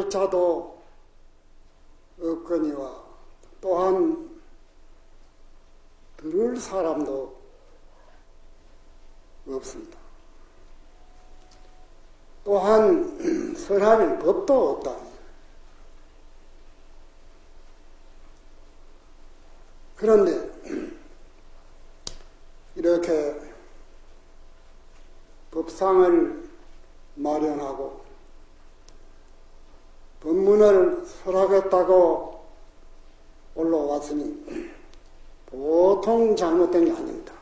자도 없거니와 또한 들을 사람도 없습니다. 또한 설할 법도 없다. 그런데 이렇게 법상을 마련하고 법문을 설하겠다고 올라왔으니 보통 잘못된 게 아닙니다.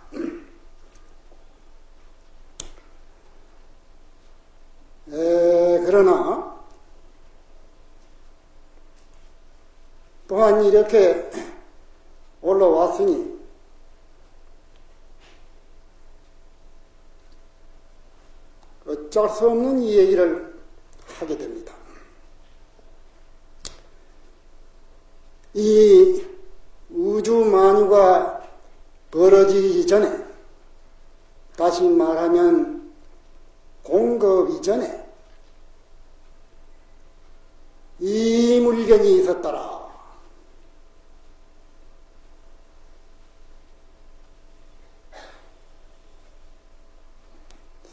그러나 또한 이렇게 올라왔으니 어쩔 수 없는 이 얘기를 하게 됩니다. 이 우주 만유가 벌어지기 전에, 다시 말하면 공급 이전에 이 물견이 있었더라.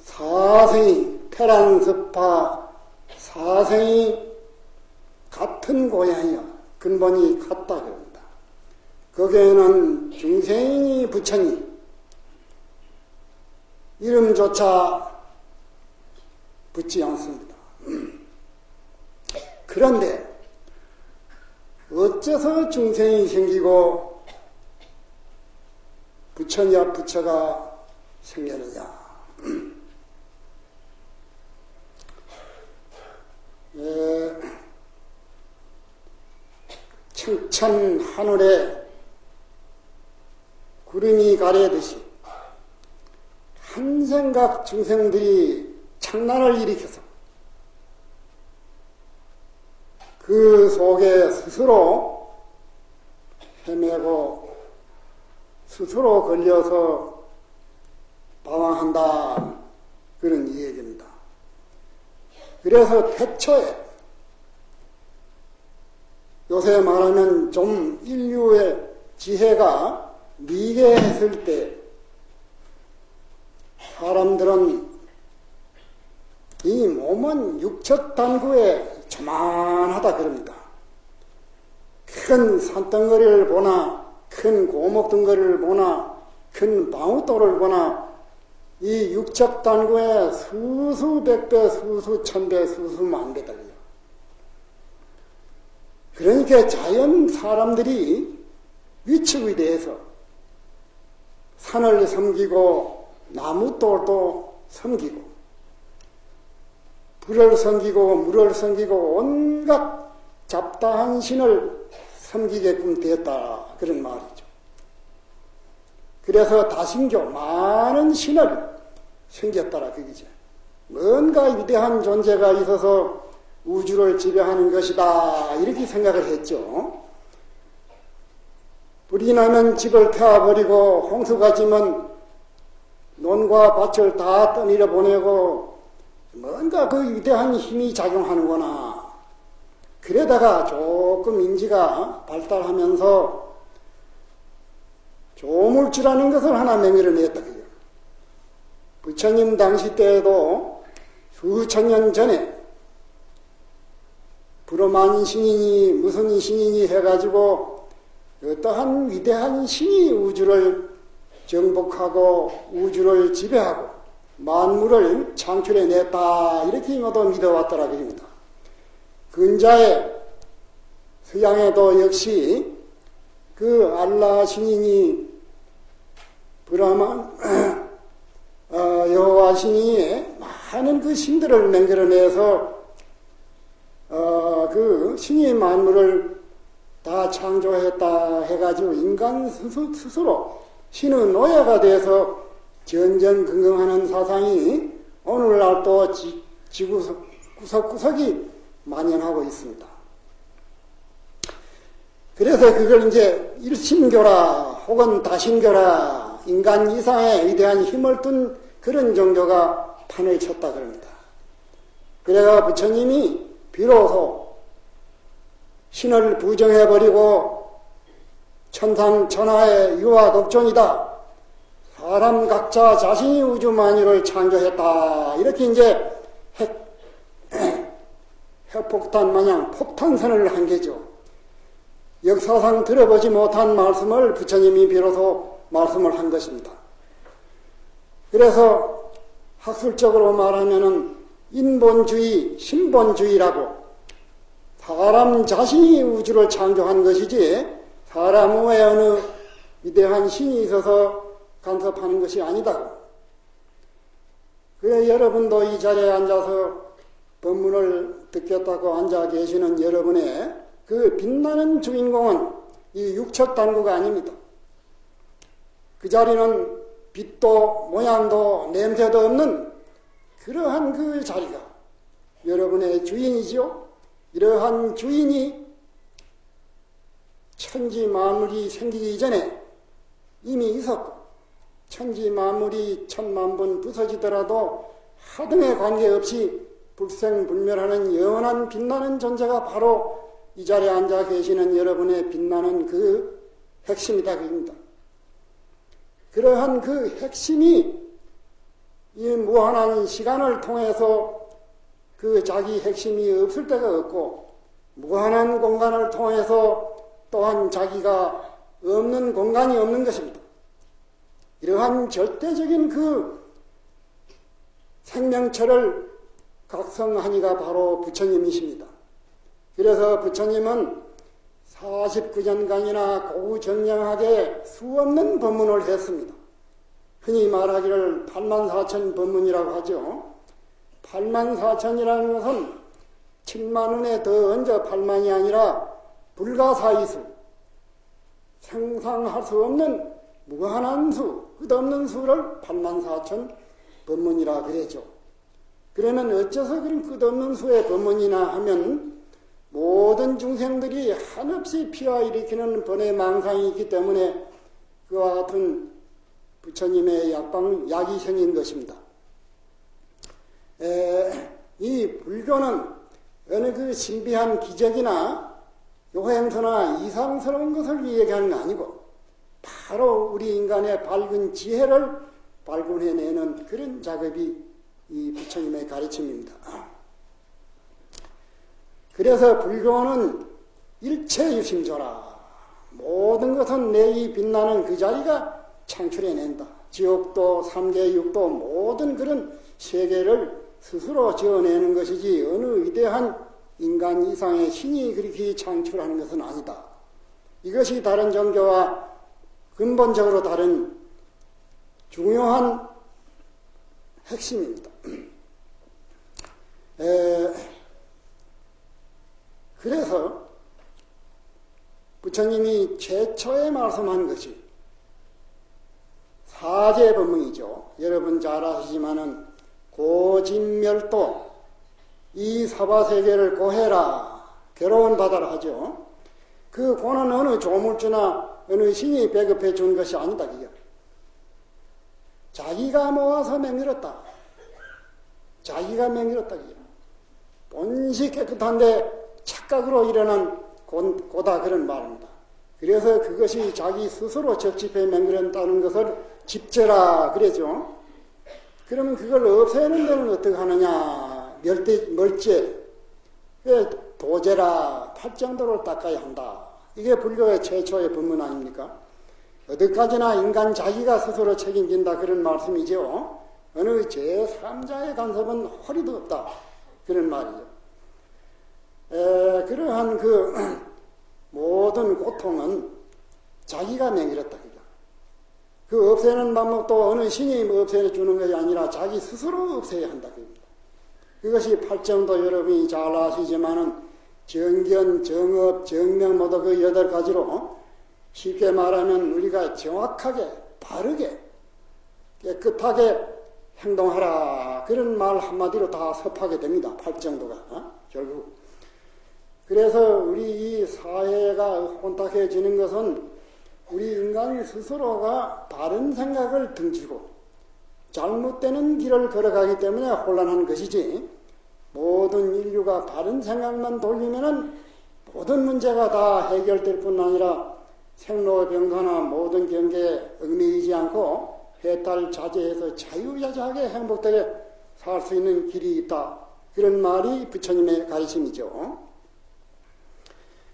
사생이, 테란스파 사생이 같은 고향이요. 근본이 같다 그럽니다. 거기에는 중생이 부처니 이름조차 붙지 않습니다. 그런데 어째서 중생이 생기고 부처냐 부처가 생겼느냐. 청천 하늘에 구름이 가래듯이 한 생각 중생들이 창난을 일으켜서 그 속에 스스로 헤매고 스스로 걸려서 방황한다. 그런 이야기입니다. 그래서 태초에 요새 말하면 좀 인류의 지혜가 미개했을 때 사람들은 이 몸은 육척단구에 조만하다 그럽니다. 큰 산덩어리를 보나 큰 고목덩어리를 보나 큰 방울돌을 보나 이 육척단구에 수수백배 수수천배 수수만배다. 그러니까 자연 사람들이 위축에 대해서 산을 섬기고 나무돌도 섬기고 불을 섬기고 물을 섬기고 온갖 잡다한 신을 섬기게끔 되었다. 그런 말이죠. 그래서 다신교 많은 신을 섬겼다라 그기죠. 뭔가 위대한 존재가 있어서 우주를 지배하는 것이다. 이렇게 생각을 했죠. 불이 나면 집을 태워버리고 홍수가 지면 논과 밭을 다 떠밀어 보내고 뭔가 그 위대한 힘이 작용하는구나. 그러다가 조금 인지가 발달하면서 조물주라는 것을 하나 맹일을 냈다. 부처님 당시 때에도 수천 년 전에 불어만 신이니 무슨 신이니 해가지고 어떠한 위대한 신이 우주를 정복하고 우주를 지배하고 만물을 창출해냈다. 이렇게 모두 믿어왔더라 그럽니다. 근자에 서양에도 역시 그 알라 신이니 브라만 여호와 신이 많은 그 신들을 맹글어내서 그 신이 만물을 다 창조했다 해가지고 인간 스스로 신의 노예가 돼서 전전긍긍하는 사상이 오늘날 또 지구 구석구석이 만연하고 있습니다. 그래서 그걸 이제 일신교라 혹은 다신교라 인간 이상의 위대한 힘을 둔 그런 종교가 판을 쳤다 그럽니다. 그래가 부처님이 비로소 신을 부정해버리고 천상천하의 유아독존이다. 사람 각자 자신이 우주만유를 창조했다. 이렇게 이제 핵폭탄 마냥 폭탄선을 한 게죠. 역사상 들어보지 못한 말씀을 부처님이 비로소 말씀을 한 것입니다. 그래서 학술적으로 말하면은 인본주의, 신본주의라고 사람 자신이 우주를 창조한 것이지 사람 외에 어느 위대한 신이 있어서 간섭하는 것이 아니다. 그래 여러분도 이 자리에 앉아서 법문을 듣겠다고 앉아 계시는 여러분의 그 빛나는 주인공은 이 육척단구가 아닙니다. 그 자리는 빛도 모양도 냄새도 없는 그러한 그 자리가 여러분의 주인이지요. 이러한 주인이 천지 만물이 생기기 이전에 이미 있었고 천지 만물이 천만번 부서지더라도 하등에 관계없이 불생불멸하는 영원한 빛나는 존재가 바로 이 자리에 앉아 계시는 여러분의 빛나는 그 핵심이다 그입니다. 그러한 그 핵심이 이 무한한 시간을 통해서 그 자기 핵심이 없을 때가 없고 무한한 공간을 통해서 또한 자기가 없는 공간이 없는 것입니다. 이러한 절대적인 그 생명체를 각성한 이가 바로 부처님이십니다. 그래서 부처님은 49년간이나 고우정량하게 수없는 법문을 했습니다. 흔히 말하기를 84,000 법문이라고 하죠. 84,000이라는 것은 7만원에 더 얹어 8만이 아니라 불가사의수, 상상할 수 없는 무한한 수, 끝없는 수를 84,000 법문이라 그러죠. 그러면 어째서 그런 끝없는 수의 법문이나 하면 모든 중생들이 한없이 피와 일으키는 번외 망상이 있기 때문에 그와 같은 부처님의 약이 생긴 것입니다. 이 불교는 어느 그 신비한 기적이나 요행서나 이상스러운 것을 얘기하는 거 아니고 바로 우리 인간의 밝은 지혜를 발견해내는 그런 작업이 이 부처님의 가르침입니다. 그래서 불교는 일체유심조라. 모든 것은 내 이 빛나는 그 자리가 창출해낸다. 지옥도 삼계육도 모든 그런 세계를 스스로 지어내는 것이지 어느 위대한 인간 이상의 신이 그렇게 창출하는 것은 아니다. 이것이 다른 종교와 근본적으로 다른 중요한 핵심입니다. 그래서 부처님이 최초에 말씀한 것이 사제법문이죠. 여러분 잘 아시지만은 고진멸도 이 사바세계를 고해라 괴로운 바다라 하죠. 그 고는 어느 조물주나 어느 신이 배급해 준 것이 아니다. 그게 자기가 모아서 맹렬었다. 자기가 맹렬었다. 그게 본시 깨끗한데 착각으로 일어난 고다 그런 말입니다. 그래서 그것이 자기 스스로 적집해 맹렬했다는 것을 집제라 그러죠. 그러면 그걸 없애는 데는 어떻게 하느냐. 멀제 도제라 팔정도를 닦아야 한다. 이게 불교의 최초의 법문 아닙니까? 어디까지나 인간 자기가 스스로 책임진다 그런 말씀이죠. 어느 제3자의 간섭은 허리도 없다 그런 말이죠. 그러한 그 모든 고통은 자기가 맹일었다. 그 없애는 방법도 어느 신이 없애주는 것이 아니라 자기 스스로 없애야 한다. 그것이 팔정도 여러분이 잘 아시지만은 정견, 정업, 정명 모두 그 8가지로 쉽게 말하면 우리가 정확하게, 바르게, 깨끗하게 행동하라. 그런 말 한마디로 다 섭하게 됩니다. 팔정도가. 결국. 그래서 우리 이 사회가 혼탁해지는 것은 우리 인간 스스로가 바른 생각을 등지고 잘못되는 길을 걸어가기 때문에 혼란한 것이지 모든 인류가 바른 생각만 돌리면은 모든 문제가 다 해결될 뿐 아니라 생로병사나 모든 경계에 얽매이지 않고 해탈 자제해서 자유자재하게 행복되게 살 수 있는 길이 있다. 그런 말이 부처님의 가르침이죠.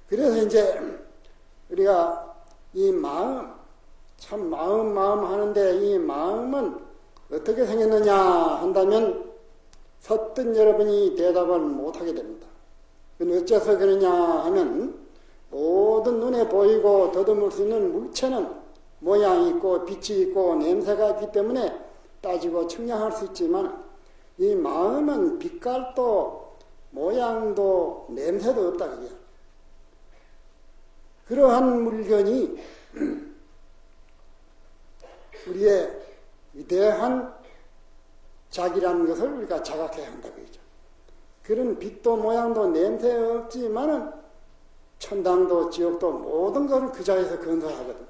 그래서 이제 우리가 이 마음, 참 마음 하는데 이 마음은 어떻게 생겼느냐 한다면 서뜻 여러분이 대답을 못하게 됩니다. 어째서 그러냐 하면 모든 눈에 보이고 더듬을 수 있는 물체는 모양이 있고 빛이 있고 냄새가 있기 때문에 따지고 측량할 수 있지만 이 마음은 빛깔도 모양도 냄새도 없다 그게. 그러한 물건이 우리의 위대한 자기라는 것을 우리가 자각해야 한다고 그러죠. 그런 빛도 모양도 냄새 없지만은 천당도 지옥도 모든 것을 그 자리에서 건설하거든.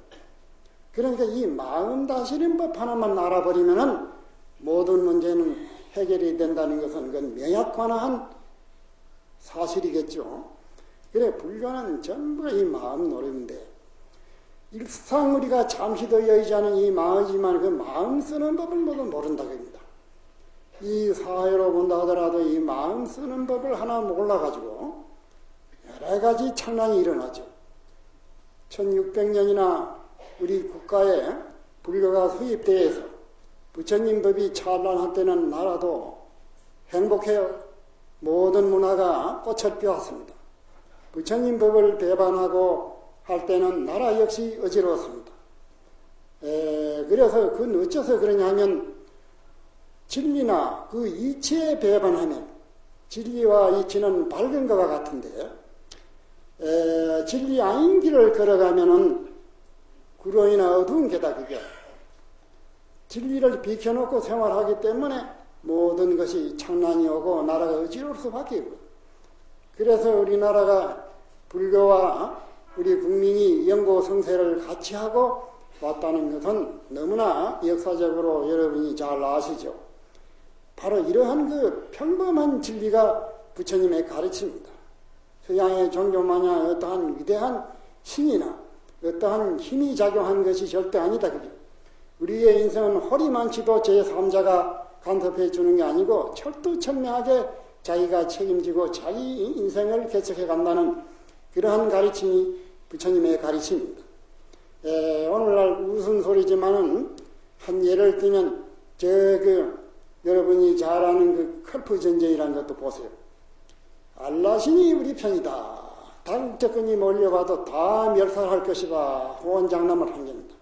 그러니까 이 마음 다스리는 법 하나만 알아버리면은 모든 문제는 해결이 된다는 것은 그건 명약관화한 사실이겠죠. 그래 불교는 전부가 이 마음 노릇인데 일상 우리가 잠시도 여의지 않은 이 마음이지만 그 마음 쓰는 법을 모두 모른다고 합니다. 이 사회로 본다 하더라도 이 마음 쓰는 법을 하나 몰라가지고 여러 가지 창란이 일어나죠. 1600년이나 우리 국가에 불교가 수입돼서 부처님 법이 찬란할 때는 나라도 행복해요. 모든 문화가 꽃을 피웠습니다. 부처님 법을 배반하고 할 때는 나라 역시 어지러웠습니다. 그래서 그건 어째서 그러냐면 진리나 그 이치에 배반하면 진리와 이치는 밝은 것과 같은데 진리 아닌 길을 걸어가면은 구로이나 어두운 게다 그게. 진리를 비켜놓고 생활하기 때문에 모든 것이 창란이 오고 나라가 어지러울 수밖에 없고. 그래서 우리나라가 불교와 우리 국민이 영고성세를 같이 하고 왔다는 것은 너무나 역사적으로 여러분이 잘 아시죠. 바로 이러한 그 평범한 진리가 부처님의 가르침입니다. 서양의 종교마냥 어떠한 위대한 신이나 어떠한 힘이 작용한 것이 절대 아니다. 그죠? 우리의 인생은 허리만치도 제3자가 간섭해 주는 게 아니고 철두철미하게 자기가 책임지고 자기 인생을 개척해 간다는 그러한 가르침이 부처님의 가르침입니다. 오늘날 웃음소리지만은 한 예를 들면 여러분이 잘 아는 그 칼프 전쟁이라는 것도 보세요. 알라신이 우리 편이다. 다국적군이 몰려와도 다 멸살할 것이다. 호언장담을 한 겁니다.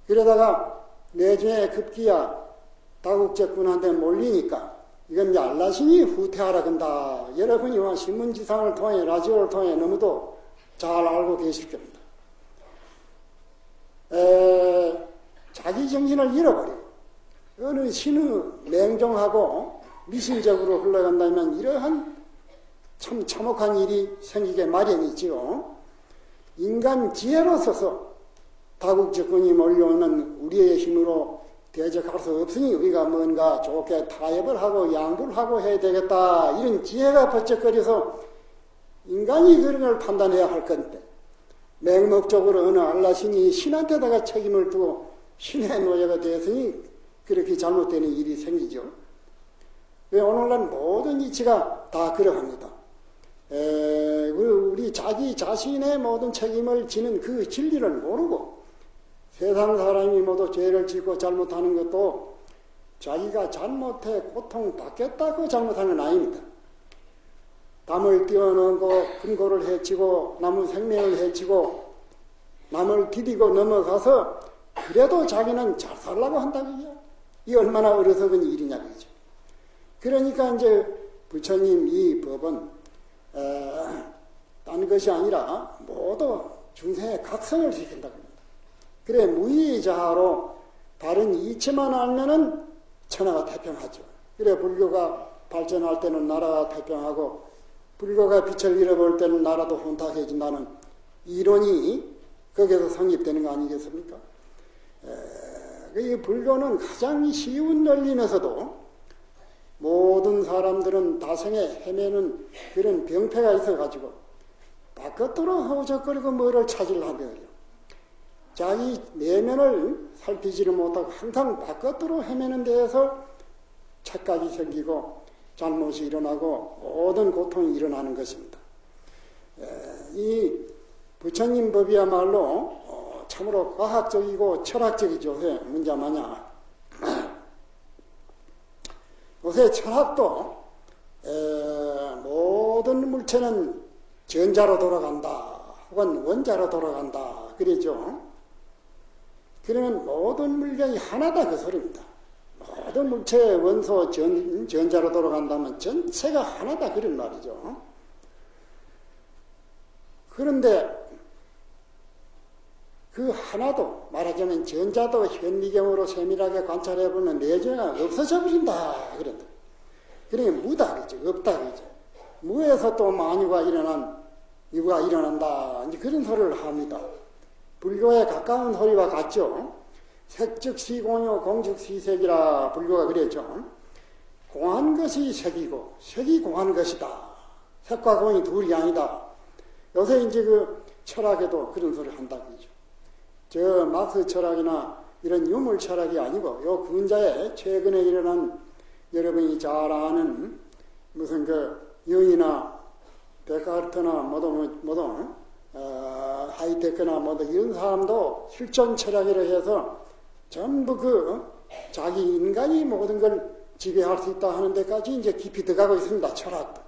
그러다가 내중에 급기야 다국적군한테 몰리니까 이건 알라신이 후퇴하라 건다. 여러분이 신문지상을 통해 라디오를 통해 너무도 잘 알고 계실 겁니다. 자기 정신을 잃어버리고 어느 신의 맹종하고 미신적으로 흘러간다면 이러한 참 참혹한 일이 생기게 마련이지요. 인간 지혜로 서서 다국적군이 몰려오는 우리의 힘으로 대적할 수 없으니 우리가 뭔가 좋게 타협을 하고 양보를 하고 해야 되겠다. 이런 지혜가 버쩍거려서 인간이 그런 걸 판단해야 할 건데 맹목적으로 어느 알라신이 신한테다가 책임을 두고 신의 노예가 되었으니 그렇게 잘못되는 일이 생기죠. 왜 오늘날 모든 이치가 다 그러합니다. 우리 자기 자신의 모든 책임을 지는 그 진리를 모르고 세상 사람이 모두 죄를 짓고 잘못하는 것도 자기가 잘못해 고통받겠다고 잘못하는 건 아닙니다. 남을 뛰어넘고 금고를 해치고 남의 생명을 해치고 남을 디디고 넘어가서 그래도 자기는 잘 살라고 한다고요. 이 얼마나 어리석은 일이냐 그죠. 그러니까 이제 부처님 이 법은 딴 것이 아니라 모두 중생의 각성을 시킨다고 합니다. 그래 무의자하로 다른 이치만 알면은 천하가 태평하죠. 그래 불교가 발전할 때는 나라가 태평하고 불교가 빛을 잃어볼 때는 나라도 혼탁해진다는 이론이 거기에서 성립되는 거 아니겠습니까? 이 불교는 가장 쉬운 원리면서도 모든 사람들은 다생에 헤매는 그런 병폐가 있어가지고 바깥으로 허우적거리고 뭐를 찾으려 하거든요. 자기 내면을 살피지를 못하고 항상 바깥으로 헤매는 데에서 착각이 생기고 잘못이 일어나고 모든 고통이 일어나는 것입니다. 이 부처님 법이야말로 참으로 과학적이고 철학적이죠. 요새 문자마냥. 요새 철학도 모든 물체는 전자로 돌아간다 혹은 원자로 돌아간다 그러죠. 그러면 모든 물량이 하나다 그 소리입니다. 모든 물체의 원소 전자로 돌아간다면 전체가 하나다 그런 말이죠. 그런데 그 하나도 말하자면 전자도 현미경으로 세밀하게 관찰해보면 내재가 없어져 버린다 그런다. 그러니까 무다 그죠. 없다 그죠. 무에서 또 만유가 유가 일어난다 이제 그런 소리를 합니다. 불교에 가까운 소리와 같죠. 색즉시공요 공즉시색이라 불교가 그랬죠. 공한 것이 색이고 색이 공한 것이다. 색과 공이 둘이 아니다. 요새 이제 그 철학에도 그런 소리를 한다 그러죠. 저 막스 철학이나 이런 유물 철학이 아니고 요 근자에 최근에 일어난 여러분이 잘 아는 무슨 그 유이나 데카르트나 하이테크나 이런 사람도 실존 철학이라 해서 전부 그 자기 인간이 모든 걸 지배할 수 있다 하는 데까지 이제 깊이 들어가고 있습니다. 철학도.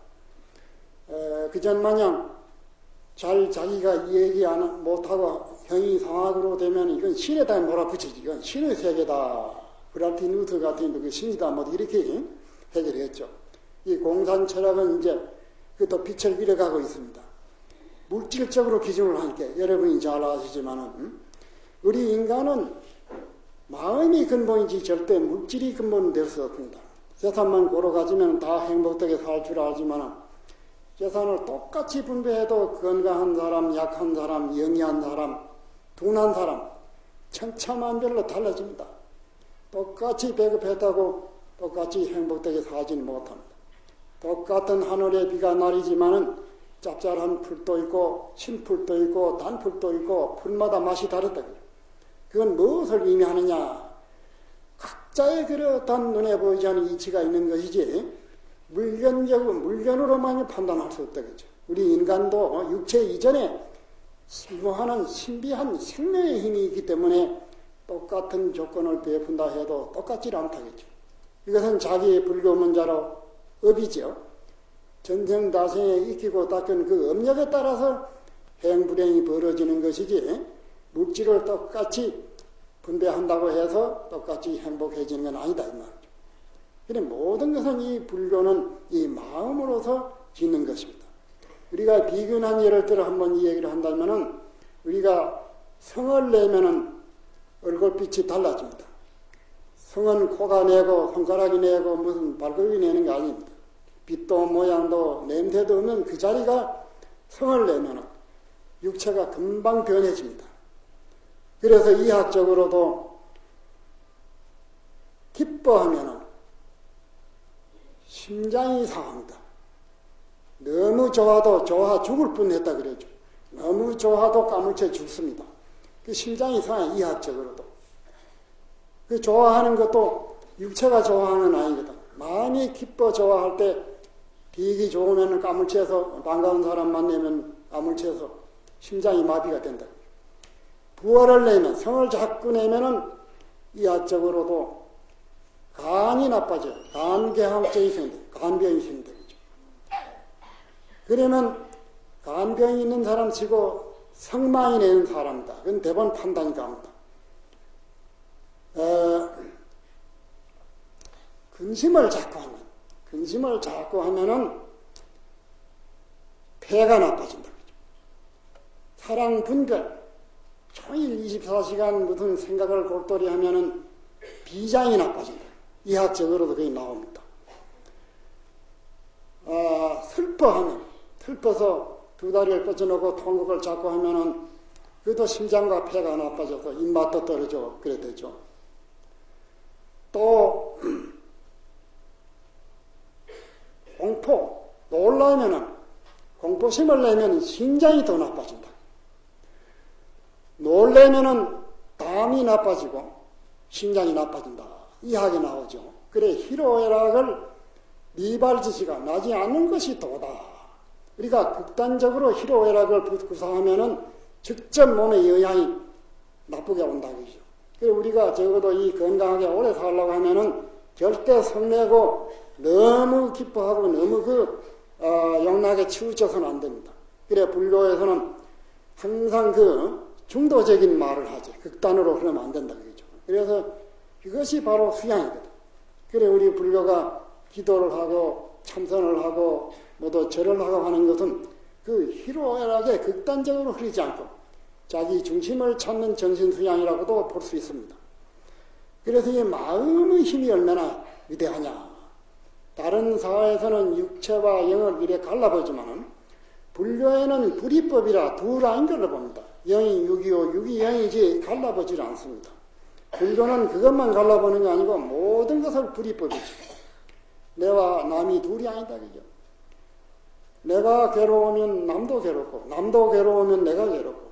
그전 마냥 잘 자기가 얘기 못하고 형이상학으로 되면 이건 신에다 몰아붙이지. 이건 신의 세계다. 브라티누스 같은 그 신이다. 이렇게 해결했죠. 이 공산 철학은 이제 그것도 빛을 잃어가고 있습니다. 물질적으로 기준을 하니까 여러분이 잘 아시지만은 우리 인간은 마음이 근본이지 절대 물질이 근본은 될 수 없습니다. 재산만 고루 가지면 다 행복하게 살 줄 알지만은 재산을 똑같이 분배해도 건강한 사람, 약한 사람, 영리한 사람, 둔한 사람 천차만별로 달라집니다. 똑같이 배급했다고 똑같이 행복하게 살지는 못합니다. 똑같은 하늘에 비가 내리지만은 짭짤한 풀도 있고 신풀도 있고 단풀도 있고 풀마다 맛이 다르다. 그건 무엇을 의미하느냐? 각자의 그렇단 눈에 보이지 않는 이치가 있는 것이지 물견으로만 판단할 수 없다. 그죠? 우리 인간도 육체 이전에 무한한 신비한 생명의 힘이 있기 때문에 똑같은 조건을 베푼다 해도 똑같지 않다겠죠. 이것은 자기의 불교 문자로 업이죠. 전생다생에 익히고 닦은 그 업력에 따라서 행불행이 벌어지는 것이지 물질을 똑같이 분배한다고 해서 똑같이 행복해지는 건 아니다 이 말이죠. 그래 모든 것은 이 불교는 이 마음으로서 짓는 것입니다. 우리가 비근한 예를 들어 한번 이 얘기를 한다면은 우리가 성을 내면은 얼굴빛이 달라집니다. 성은 코가 내고 손가락이 내고 무슨 발톱이 내는 게 아닙니다. 빛도 모양도 냄새도 없는 그 자리가 성을 내면은 육체가 금방 변해집니다. 그래서 이학적으로도 기뻐하면은 심장이 상합니다. 너무 좋아도 좋아 죽을 뻔했다 그러죠. 너무 좋아도 까물쳐 죽습니다. 그 심장이 상해 이학적으로도. 그 좋아하는 것도 육체가 좋아하는 건 아니거든. 마음이 기뻐 좋아할 때 비기 좋으면 까물쳐서 반가운 사람 만나면 까물쳐서 심장이 마비가 된다. 부활을 내면 성을 자꾸 내면은 이학적으로도 간이 나빠져요. 간개항증이 생긴다. 간병이 생긴다. 그러면 간병이 있는 사람 치고 성망이 내는 사람이다. 그건 대번 판단이 갑니다. 근심을 자꾸 하면은 폐가 나빠진다. 사랑 분별, 종일 24시간 무슨 생각을 골똘히 하면은 비장이 나빠진다. 이학적으로도 그게 나옵니다. 슬퍼서 두 다리를 뻗어놓고 통곡을 자꾸 하면은 그것도 심장과 폐가 나빠져서 입맛도 떨어져 그래 되죠. 또 공포, 놀라면은 공포심을 내면 신장이 더 나빠진다. 놀래면은 담이 나빠지고 신장이 나빠진다. 이하게 나오죠. 그래 희로애락을 미발지시가 나지 않는 것이 도다. 우리가 극단적으로 희로애락을 구사하면은 직접 몸에 영향이 나쁘게 온다 그죠. 그래 우리가 적어도 이 건강하게 오래 살려고 하면은 절대 성내고 너무 기뻐하고 너무 영락에 치우쳐서는 안 됩니다. 그래 불교에서는 항상 중도적인 말을 하지. 극단으로 그러면 안 된다 그죠. 그래서 이것이 바로 수양이거든. 그래 우리 불교가 기도를 하고 참선을 하고 모두 절을 하고 하는 것은 그 희로애락에 극단적으로 흐르지 않고 자기 중심을 찾는 정신수양이라고도 볼 수 있습니다. 그래서 이 마음의 힘이 얼마나 위대하냐. 다른 사회에서는 육체와 영을 이래 갈라보지만 불교에는 불이법이라 두 라인 걸로 봅니다. 영이 육이요, 육이 영이지 갈라보질 않습니다. 불교는 그것만 갈라보는 게 아니고 모든 것을 불이법이지. 내와 남이 둘이 아니다 그죠. 내가 괴로우면 남도 괴롭고 남도 괴로우면 내가 괴롭고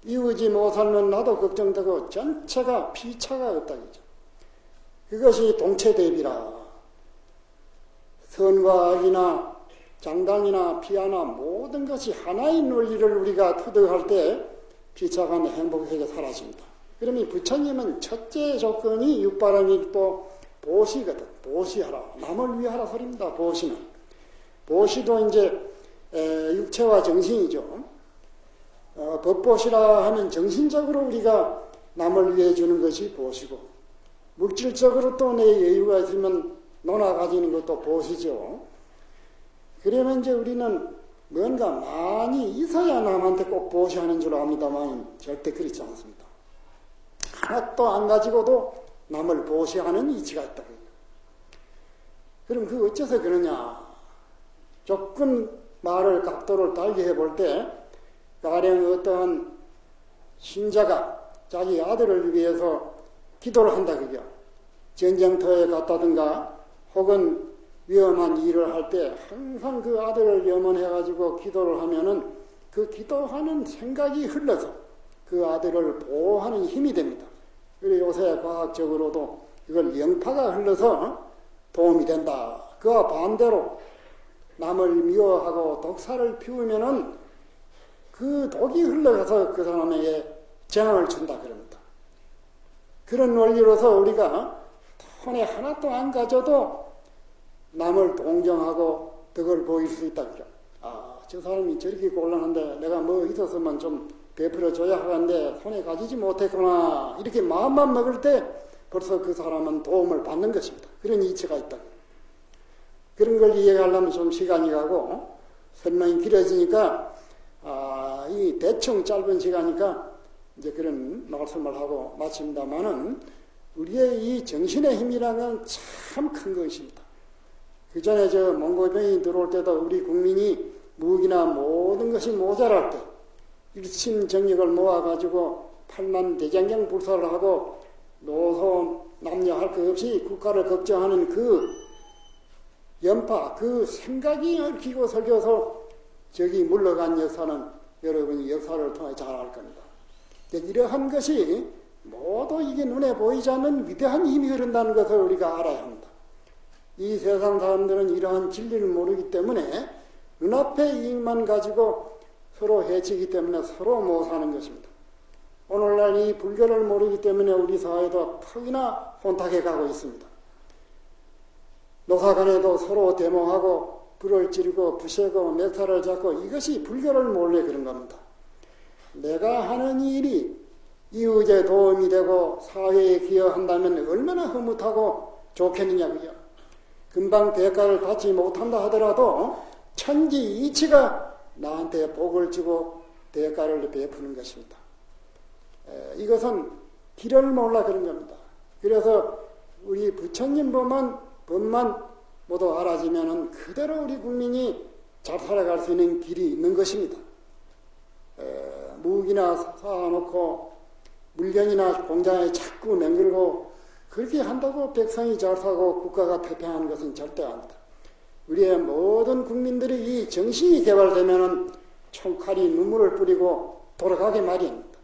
이우지 못 살면 나도 걱정되고 전체가 피차가 없다 그죠. 그것이 동체대비라. 선과 악이나 장단이나 피하나 모든 것이 하나의 논리를 우리가 터득할 때 피차가 행복하게 사라집니다. 그러면 부처님은 첫째 조건이 육바람이 또 보시거든. 보시하라. 남을 위하라 소리입니다. 보시는. 보시도 이제 육체와 정신이죠. 법보시라 하면 정신적으로 우리가 남을 위해 주는 것이 보시고 물질적으로 또 내 여유가 있으면 논아 가지는 것도 보시죠. 그러면 이제 우리는 뭔가 많이 있어야 남한테 꼭 보시하는 줄 압니다만 절대 그렇지 않습니다. 하나도 안 가지고도 남을 보시하는 이치가 있다. 그럼 그 어째서 그러냐. 조금 말을 각도를 달게 해볼 때 가령 어떤 신자가 자기 아들을 위해서 기도를 한다 그죠. 전쟁터에 갔다든가 혹은 위험한 일을 할 때 항상 그 아들을 염원해가지고 기도를 하면은 그 기도하는 생각이 흘러서 그 아들을 보호하는 힘이 됩니다. 그리고 요새 과학적으로도 이걸 영파가 흘러서 도움이 된다. 그와 반대로 남을 미워하고 독사를 피우면은 그 독이 흘러가서 그 사람에게 재앙을 준다 그럽니다. 그런 원리로서 우리가 손에 하나도 안 가져도 남을 동정하고 덕을 보일 수 있다 그죠. 아, 저 사람이 저렇게 곤란한데 내가 뭐 있었으면 좀 베풀어줘야 하는데 손에 가지지 못했구나. 이렇게 마음만 먹을 때 벌써 그 사람은 도움을 받는 것입니다. 그런 이치가 있다. 그런 걸 이해하려면 좀 시간이 가고 설명이 길어지니까 이 대충 짧은 시간이니까 이제 그런 말씀을 하고 마칩니다만은 우리의 이 정신의 힘이라는 참 큰 것입니다. 그 전에 몽골병이 들어올 때도 우리 국민이 무기나 모든 것이 모자랄 때 일심정력을 모아가지고 8만 대장경 불사를 하고 노소 남녀 할 것 없이 국가를 걱정하는 그 연파, 그 생각이 얽히고 설켜서 저기 물러간 역사는 여러분이 역사를 통해 잘 알 겁니다. 이러한 것이 모두 이게 눈에 보이지 않는 위대한 힘이 흐른다는 것을 우리가 알아야 합니다. 이 세상 사람들은 이러한 진리를 모르기 때문에 눈앞의 이익만 가지고 서로 해치기 때문에 서로 못 사는 것입니다. 오늘날 이 불교를 모르기 때문에 우리 사회도 퍽이나 혼탁해 가고 있습니다. 노사간에도 서로 대모하고 불을 지르고 부세고 멱살을 잡고 이것이 불교를 몰래 그런 겁니다. 내가 하는 일이 이웃에 도움이 되고 사회에 기여한다면 얼마나 흐뭇하고 좋겠느냐고요. 금방 대가를 받지 못한다 하더라도 천지이치가 나한테 복을 주고 대가를 베푸는 것입니다. 이것은 길을 몰라 그런 겁니다. 그래서 우리 부처님 법만 모두 알아지면은 그대로 우리 국민이 잘 살아갈 수 있는 길이 있는 것입니다. 무기나 쌓아놓고 물건이나 공장에 자꾸 맹글고 그렇게 한다고 백성이 잘 사고 국가가 태평한 것은 절대 아닙니다. 우리의 모든 국민들이 이 정신이 개발되면은 총칼이 눈물을 뿌리고 돌아가게 마련입니다.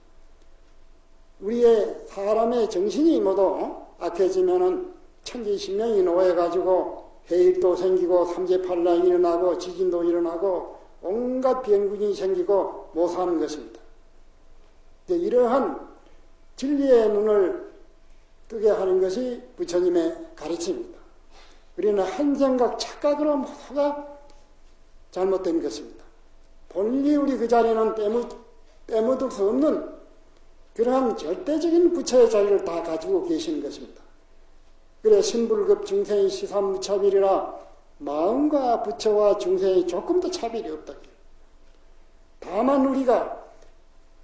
우리의 사람의 정신이 모두 악해지면은 천지신명이 놓여가지고 해일도 생기고 삼재팔란이 일어나고 지진도 일어나고 온갖 병균이 생기고 못 사는 것입니다. 이러한 진리의 눈을 뜨게 하는 것이 부처님의 가르침입니다. 우리는 한 생각 착각으로 모두가 잘못된 것입니다. 본래 우리 그 자리는 빼묻을 수 없는 그러한 절대적인 부처의 자리를 다 가지고 계시는 것입니다. 그래 신불급 중생이 시삼무차별이라 마음과 부처와 중생이 조금도 차별이 없다. 다만 우리가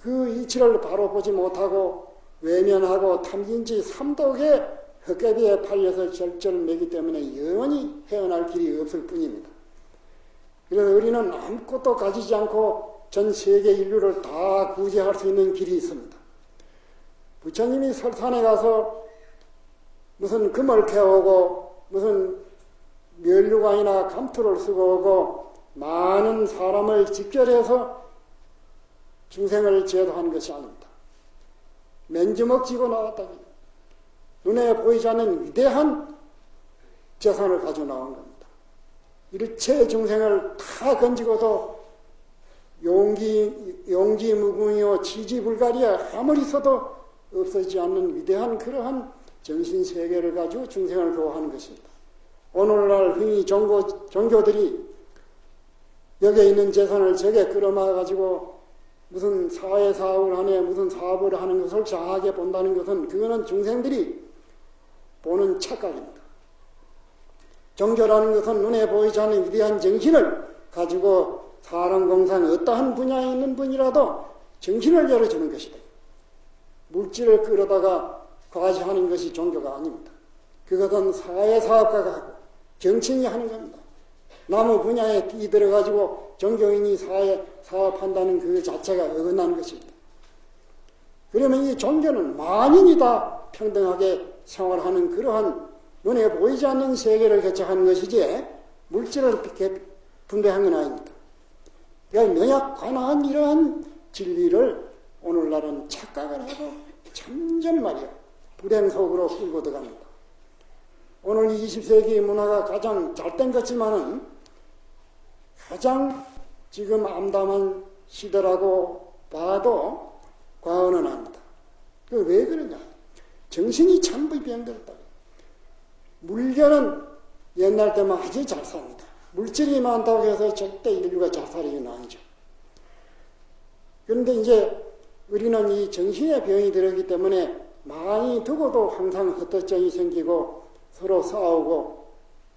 그 이치를 바로 보지 못하고 외면하고 탐진치 삼독의 헛개비에 팔려서 절절매기 때문에 영원히 헤어날 길이 없을 뿐입니다. 그래서 우리는 아무것도 가지지 않고 전 세계 인류를 다 구제할 수 있는 길이 있습니다. 부처님이 설산에 가서 무슨 금을 캐오고 무슨 면류관이나 감투를 쓰고 오고 많은 사람을 집결해서 중생을 제도한 것이 아닙니다. 맨주먹 쥐고 나왔다. 눈에 보이지 않는 위대한 재산을 가지고 나온 겁니다. 일체 중생을 다 건지고도 용기무궁이요 지지불가리야 아무리 써도 없어지지 않는 위대한 그러한 정신세계를 가지고 중생을 도하는 것입니다. 오늘날 흔히 종교들이 여기에 있는 재산을 저게 끌어모아가지고 무슨 사회사업을 하네 무슨 사업을 하는 것을 장하게 본다는 것은 그거는 중생들이 보는 착각입니다. 종교라는 것은 눈에 보이지 않는 위대한 정신을 가지고 사람 공상 어떠한 분야에 있는 분이라도 정신을 열어주는 것이다. 물질을 끌어다가 과시하는 것이 종교가 아닙니다. 그것은 사회사업가가 하고 정치인이 하는 겁니다. 나무 분야에 뛰들어가지고 종교인이 사회 사업한다는 그 자체가 어긋나는 것입니다. 그러면 이 종교는 만인이 다 평등하게 생활하는 그러한 눈에 보이지 않는 세계를 개척하는 것이지 물질을 분배한 건 아닙니다. 그러니까 명약 관화한 이러한 진리를 오늘날은 착각을 하고 점점 말이야 불행 속으로 끌고 들어갑니다. 오늘 20세기 문화가 가장 잘된 것지만은 가장 지금 암담한 시대라고 봐도 과언은 아닙니다. 그 왜 그러냐? 정신이 전부 병들었다. 물견은 옛날 때만 아주 잘 삽니다. 물질이 많다고 해서 절대 인류가 잘 살이 아니죠. 그런데 이제 우리는 이 정신의 병이 들었기 때문에 많이 두고도 항상 헛헛정이 생기고 서로 싸우고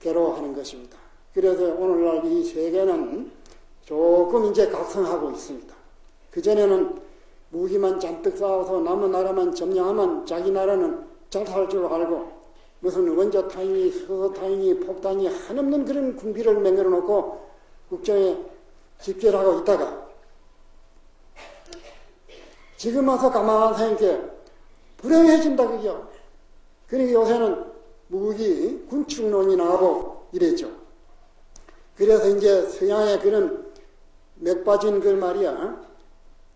괴로워하는 것입니다. 그래서 오늘날 이 세계는 조금 이제 각성하고 있습니다. 그전에는 무기만 잔뜩 쌓아서 남의 나라만 점령하면 자기 나라는 잘 살 줄 알고 무슨 원자탄이 수소탄이 폭탄이 한없는 그런 군비를 맹글어 놓고 국정에 집결하고 있다가 지금 와서 가만히 생각해 불행해진다 그게요. 그러니까 요새는 무기 군축론이 나오고 이랬죠. 그래서 이제 서양의 그런 맥 빠진 그 말이야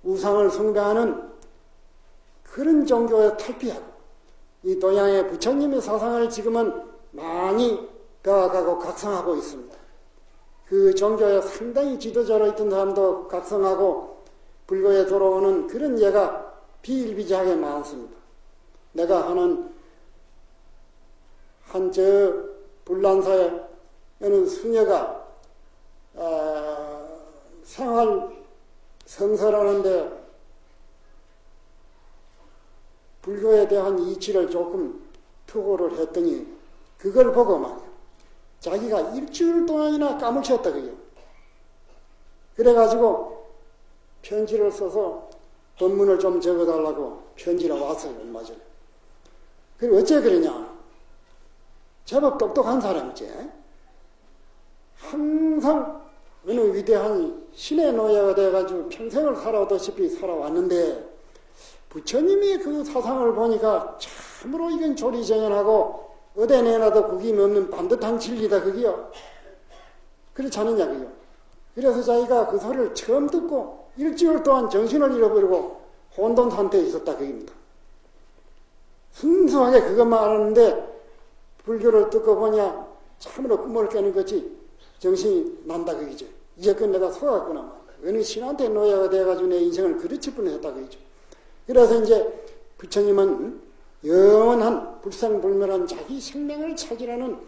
우상을 숭배하는 그런 종교에 탈피하고 이 동양의 부처님의 사상을 지금은 많이 배워가고 각성하고 있습니다. 그 종교에 상당히 지도자로 있던 사람도 각성하고 불교에 돌아오는 그런 예가 비일비재하게 많습니다. 내가 하는 한 저 불란사의 어느 수녀가 생활 성설하는데 불교에 대한 이치를 조금 투고를 했더니 그걸 보고 막 자기가 일주일 동안이나 까무쳤다 그요. 그래가지고 편지를 써서 법문을 좀 적어달라고 편지가 왔어요. 얼마 전에. 그리고 어째 그러냐. 제법 똑똑한 사람이지. 항상 어느 위대한 신의 노예가 돼가지고 평생을 살아오다시피 살아왔는데 부처님이 그 사상을 보니까 참으로 이건 조리정연하고 어디 내놔도 구김없는 반듯한 진리다 그게요. 그렇지 않느냐고요. 그래서 자기가 그 소리를 처음 듣고 일주일 동안 정신을 잃어버리고 혼돈 상태에 있었다 그겁니다. 순수하게 그것만 알았는데 불교를 듣고 보냐 참으로 꿈을 깨는 거지 정신이 난다 그거죠. 이제껏 내가 속았구나 말이야. 어느 신한테 노예가 돼가지고 내 인생을 그르칠 뻔했다 그거죠. 그래서 이제 부처님은 영원한 불생불멸한 자기 생명을 찾으라는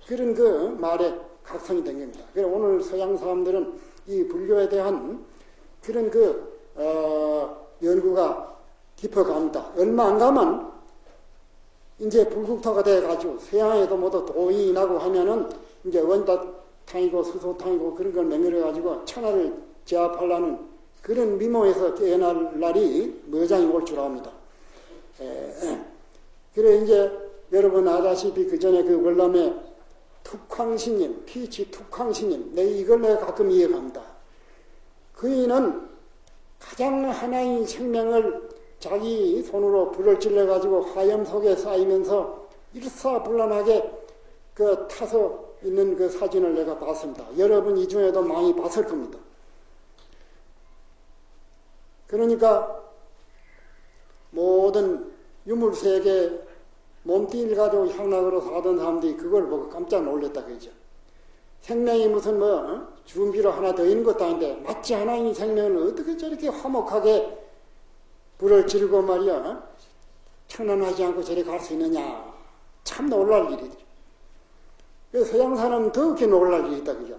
그런 그 말에 각성이 된 겁니다. 그래서 오늘 서양 사람들은 이 불교에 대한 그런 연구가 깊어갑니다. 얼마 안 가면 이제 불국토가 돼가지고 서양에도 모두 도인하고 하면은 이제 원자탕이고 수소탕이고 그런 걸 맹렬해가지고 천하를 제압하려는 그런 미모에서 깨어날 날이 머장이 올 줄 압니다. 그래 이제 여러분 아다시피 그 전에 그 월남의 툭황스님, 피치 툭황스님, 이걸 내가 가끔 이해합니다. 그이는 가장 하나의 생명을 자기 손으로 불을 질러가지고 화염 속에 쌓이면서 일사불란하게 그 타서 있는 그 사진을 내가 봤습니다. 여러분 이 중에도 많이 봤을 겁니다. 그러니까 모든 유물세계 몸뚱이를 가지고 향락으로 사던 사람들이 그걸 보고 깜짝 놀랐다 그러죠. 생명이 무슨 준비로 하나 더 있는 것도 아닌데 마치 하나의 생명을 어떻게 저렇게 화목하게 불을 지르고 말이야 청란하지 않고 저리 갈 수 있느냐. 참 놀랄 일이죠. 그래서 서양 사람은 더욱이 놀랄 일이 있다 그죠.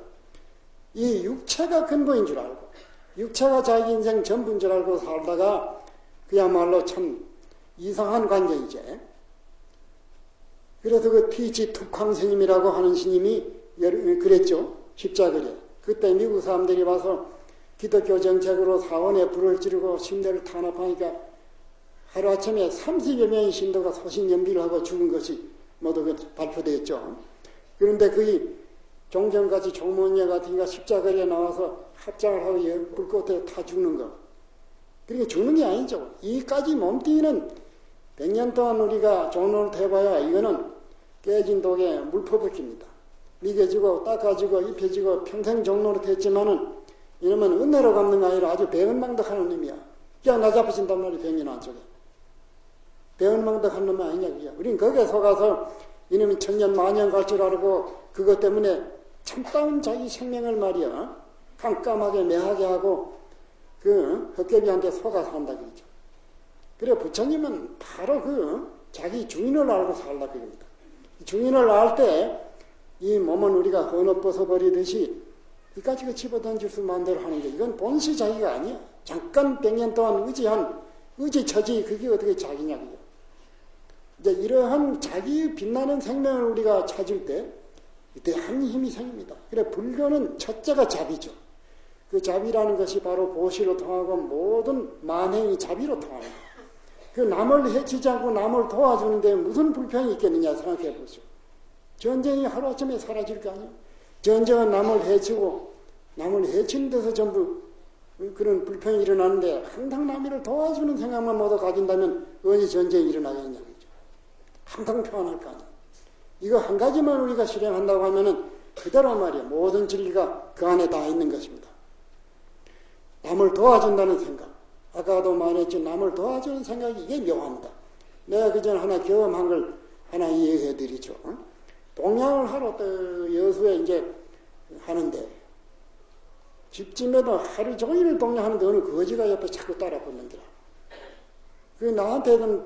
이 육체가 근본인 줄 알고 육체가 자기 인생 전부인 줄 알고 살다가 그야말로 참 이상한 관계이지. 그래서 그 티지 툭황 스님이라고 하는 스님이 그랬죠. 십자글에. 그때 미국 사람들이 와서 기독교 정책으로 사원에 불을 지르고 신도를 탄압하니까 하루아침에 30여 명의 신도가 소신연비를 하고 죽은 것이 모두 발표되었죠. 그런데 그의 종전같이 종문녀 같은 게 십자가에 나와서 합장을 하고 불꽃에 타 죽는 거. 그러니까 죽는 게 아니죠. 이까지 몸뚱이는 100년 동안 우리가 종로를 해봐야 이거는 깨진 독에 물 퍼붓습니다. 미개지고 닦아지고 입혀지고 평생 종로를 했지만은 이놈은 은혜로 갚는 게 아니라 아주 배은망덕하는 놈이야. 그냥 나 잡으신단 말이야. 병인 안쪽에. 배은망덕한 놈이 아니냐 그게. 우린 거기에 속아서 이놈이 천년 만년 갈 줄 알고 그것 때문에 참다운 자기 생명을 말이야 깜깜하게 매하게 하고 그 헛개비한테 속아서 한다 그러죠. 그래 부처님은 바로 자기 주인을 알고 살라 그럽니다. 주인을 알 때 이 몸은 우리가 헌옷 벗어버리듯이 이까지 집어던질 수 마음대로 하는 게 이건 본시 자기가 아니야. 잠깐 100년 동안 의지 처지 그게 어떻게 자기냐고요. 이제 이러한 자기 빛나는 생명을 우리가 찾을 때 이때 한 힘이 생깁니다. 그래 불교는 첫째가 자비죠. 그 자비라는 것이 바로 보시로 통하고 모든 만행이 자비로 통합니다. 그 남을 해치지 않고 남을 도와주는데 무슨 불평이 있겠느냐 생각해 보시오. 전쟁이 하루아침에 사라질 거 아니에요. 전쟁은 남을 해치고 남을 해치는 데서 전부 그런 불평이 일어나는데 항상 남을 도와주는 생각만 모두 가진다면 언제 전쟁이 일어나겠냐. 항상 평안할 거 아니에요. 이거 한 가지만 우리가 실행한다고 하면은 그대로 말이에요. 모든 진리가 그 안에 다 있는 것입니다. 남을 도와준다는 생각. 아까도 말했죠. 남을 도와주는 생각이 이게 묘합니다. 내가 그전 하나 경험한 걸 하나 이해해 드리죠. 동양을 하러 또 여수에 이제 하는데 집집마다 하루 종일 동양하는데 어느 거지가 옆에 자꾸 따라 붙는 거라. 그 나한테는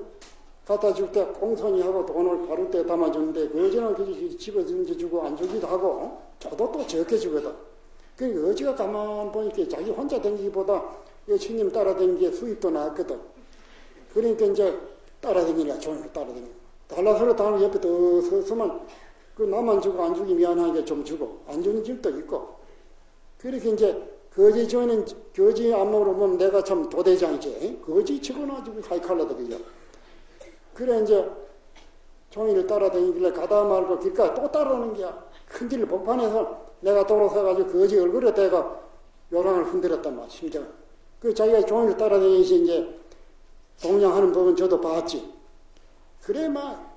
갖다 줄 때 공손히 하고 돈을 바를 때 담아주는데 거지는 그 집어 던져주고 안 주기도 하고 저도 또 적게 주거든. 그 거지가 가만 보니까 자기 혼자 다니기보다 여친님 따라다니는 게 수입도 나왔거든. 그러니까 이제 따라다니니까 종일 따라다니고 달라서로 다음 옆에 더 서서만 그 나만 주고 안 주기 미안하게 좀 주고 안 주는 집도 있고 그렇게 이제 거지 주인은 거지 안목으로 보면 내가 참 도대장이지 거지 치고나주고 하이칼라도 그죠. 그래 이제 종일 따라다니길래 가다 말고 길가에 또 따라오는 거야. 큰 길 복판에서 내가 돌아서가지고 거지 얼굴에 대가 요랑을 흔들었단 말이야. 심장을. 그 자기가 종일 따라다니시 이제 동냥하는 법은 저도 봤지. 그래 막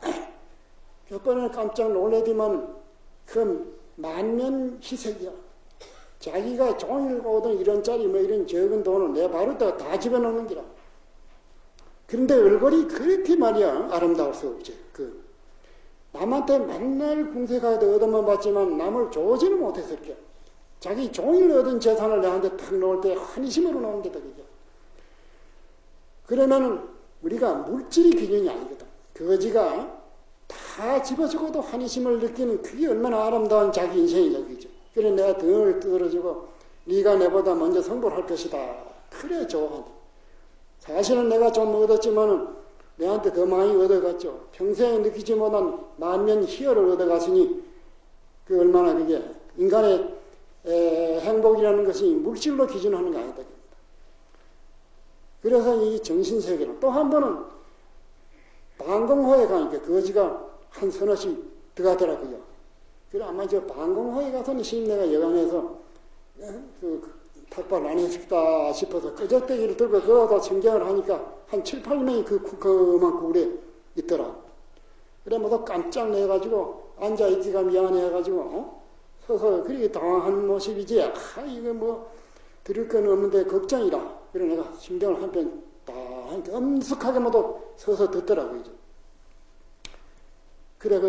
몇 번은 깜짝 놀래지만 그 만면 희색이야. 자기가 종일 오던 이런 짜리 뭐 이런 적은 돈을 내 바로다가 다 집어넣는 기라. 그런데 얼굴이 그렇게 말이야 아름다울 수 없지. 남한테 맨날 궁색하게 얻어만 봤지만 남을 좋아지는 못해서 이렇게 자기 종일 얻은 재산을 내한테 탁 놓을 때 환희심으로 놓은 게다 그죠. 그러면은 우리가 물질이 기준이 아니거든. 거지가 다 집어주고도 환희심을 느끼는 그게 얼마나 아름다운 자기 인생이죠. 그죠. 그래 내가 등을 떨어지고 네가 내보다 먼저 성불할 것이다. 그래 좋아한다. 사실은 내가 좀 얻었지만은 내한테 더 많이 얻어갔죠. 평생에 느끼지 못한 만년 희열을 얻어갔으니 그 얼마나 그게 인간의 행복이라는 것이 물질로 기준하는 게 아니다. 그래서 이 정신세계는 또 한 번은 방공호에 가니까 거지가 한 서너씩 들어가더라고요. 그래 아마 저 방공호에 가서는 시임내가 여간해서 탁발 안 했을까 싶어서 끄적대기를 들고 그거다 청경을 하니까 한 7, 8명이 그만 구울에 있더라. 그래 모두 깜짝 내가지고 앉아있기가 미안해가지고 서서 그렇게 당황한 모습이지. 이거 뭐 들을 건 없는데 걱정이라. 그래 내가 신경을 한편 딱 엄숙하게 모두 서서 듣더라고요. 그래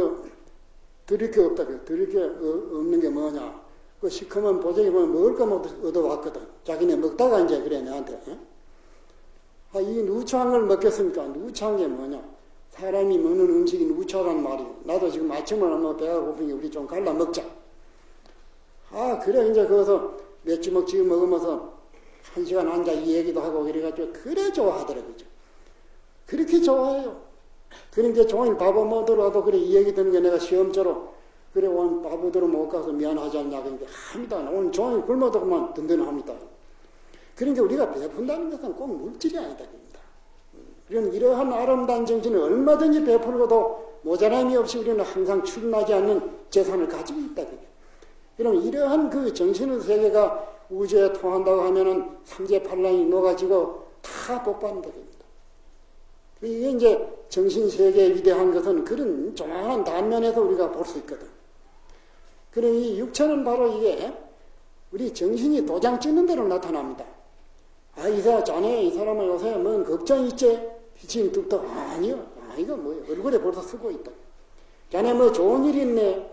들을 게 없다. 들을 게 없는 게 뭐냐. 시커먼 보자기 보면 먹을 거 얻어왔거든. 자기네 먹다가 이제 그래 내한테. 이 누추한 걸 먹겠습니까? 누추한 게 뭐냐. 사람이 먹는 음식이 누추하단 말이에요. 나도 지금 아침을 안 먹어 배가 고프니 우리 좀 갈라 먹자. 그래 이제 거기서 몇 주먹 지금 먹으면서 1시간 앉아 이 얘기도 하고 그래가지고 그래 좋아하더라고요. 그렇게 좋아해요. 그러니까 종일 밥 먹더라도 그래 이 얘기 듣는 게 내가 시험처럼 그래 오늘 밥 얻으러 못 가서 미안하지 않냐 그러니까 합니다. 오늘 종일 굶어도 그만 든든합니다. 그러니까 우리가 베푼다는 것은 꼭 물질이 아니다. 그런 이러한 아름다운 정신을 얼마든지 베풀고도 모자람이 없이 우리는 항상 출나지 않는 재산을 가지고 있다. 그럼 이러한 그 정신의 세계가 우주에 통한다고 하면은 삼재팔랑이 녹아지고 다 복받는다. 이게 이제 정신세계의 위대한 것은 그런 조만한 단면에서 우리가 볼 수 있거든. 그럼 이 육체는 바로 이게 우리 정신이 도장 찍는 대로 나타납니다. 자네 이 사람은 요새 뭔 걱정 있지? 지금 뚝뚝 아니요. 이거 뭐예요? 얼굴에 벌써 쓰고 있다. 자네 뭐 좋은 일 있네?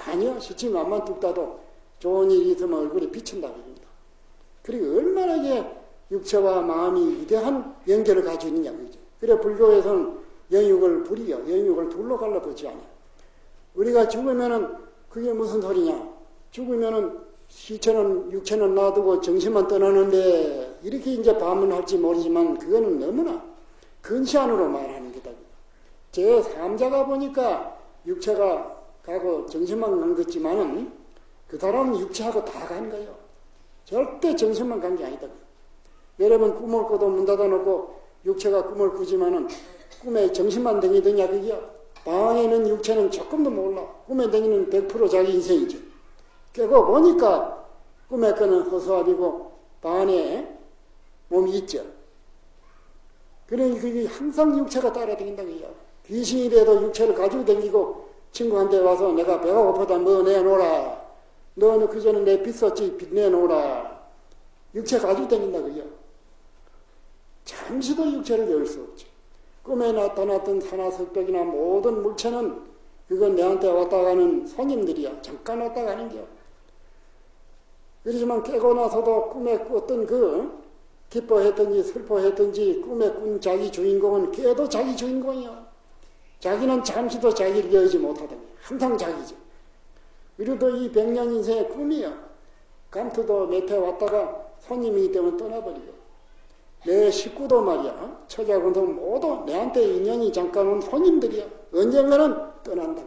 아니요. 시침 안만 뚝 따도 좋은 일이 있으면 얼굴에 비친다고 합니다. 그리고 얼마나 이게 육체와 마음이 위대한 연결을 가지고 있느냐 그죠. 그래 불교에서는 영육을 영육을 둘로 갈라보지 않아. 우리가 죽으면은 그게 무슨 소리냐. 죽으면은 시체는 육체는 놔두고 정신만 떠나는데 이렇게 이제 반문할지 모르지만 그거는 너무나 근시안으로 말하는 거다. 제 3자가 보니까 육체가 가고 정신만 간 거지만은 그 사람은 육체하고 다 간 거예요. 절대 정신만 간 게 아니다. 여러분 꿈을 꿔도 문 닫아놓고 육체가 꿈을 꾸지만은 꿈에 정신만 댕기더냐 그게요. 방에 있는 육체는 조금도 몰라. 꿈에 댕기는 100% 자기 인생이죠. 깨고 보니까 꿈에 거는 허수아비고 방 안에 몸이 있죠. 그러니 그게 항상 육체가 따라다닌다 그게요. 귀신이라도 육체를 가지고 다니고 친구한테 와서 내가 배가 고프다 뭐 내놓으라. 너는 그전에 내 빚 썼지 빚 내놓으라. 육체 가지고 다닌다 그게요. 잠시도 육체를 열 수 없지. 꿈에 나타났던 산화석벽이나 모든 물체는 그건 내한테 왔다 가는 손님들이야. 잠깐 왔다 가는 겨. 그렇지만 깨고 나서도 꿈에 꿨던 기뻐했든지 슬퍼했든지 꿈에 꾼 자기 주인공은 깨도 자기 주인공이야. 자기는 잠시도 자기를 여의지 못하다니. 항상 자기지. 우리도 이 100년 인생의 꿈이야. 감투도 몇 해 왔다가 손님이기 때문에 떠나버리고. 내 식구도 말이야. 처자군도 모두 내한테 인연이 잠깐 온 손님들이야. 언젠가는 떠난다.